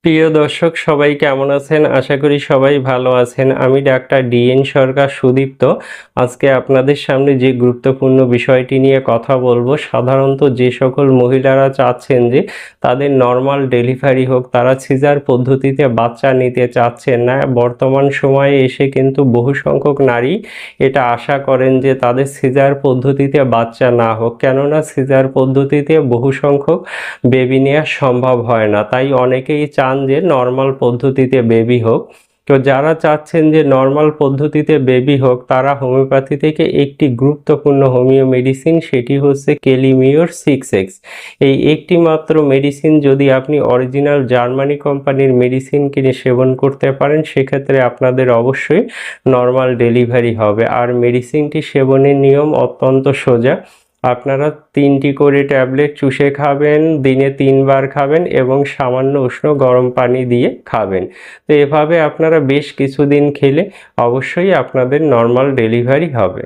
প্রিয় দর্শক সবাই কেমন আছেন? আশা করি সবাই ভালো আছেন। আমি ডাক্তার ডিএন সরকার সুদীপ্ত। আজকে আপনাদের সামনে যে গুরুত্বপূর্ণ বিষয়টি নিয়ে কথা বলবো, সাধারণত যে সকল মহিলারা চাচ্ছেন যে তাদের নরমাল ডেলিভারি হোক, তারা সিজার পদ্ধতিতে বাচ্চা নিতে চাচ্ছেন না। বর্তমান সময়ে এসে কিন্তু বহু সংখ্যক নারী এটা আশা করেন যে তাদের সিজার পদ্ধতিতে বাচ্চা না হোক, কেননা সিজার পদ্ধতিতে বহু সংখ্যক বেবি নেওয়া সম্ভব হয় না। তাই অনেকেই চান যে নর্মাল পদ্ধতিতে বেবি হোক। তো যারা চাচ্ছেন যে নর্মাল পদ্ধতিতে বেবি হোক, তারা হোমিওপ্যাথি থেকে একটি গুরুত্বপূর্ণ হোমিও মেডিসিন, সেটি হচ্ছে কেলিমিওর 6X। এই একটি মাত্র মেডিসিন যদি আপনি অরিজিনাল জার্মানি কোম্পানির মেডিসিন কিনে সেবন করতে পারেন, সেক্ষেত্রে আপনাদের অবশ্যই নর্মাল ডেলিভারি হবে। আর মেডিসিনটি সেবনের নিয়ম অত্যন্ত সোজা। আপনারা 3টি করে ট্যাবলেট চুষে খাবেন, দিনে 3 বার খাবেন এবং সামান্য উষ্ণ গরম পানি দিয়ে খাবেন। তো এভাবে আপনারা বেশ কিছুদিন খেলে অবশ্যই আপনাদের নর্মাল ডেলিভারি হবে।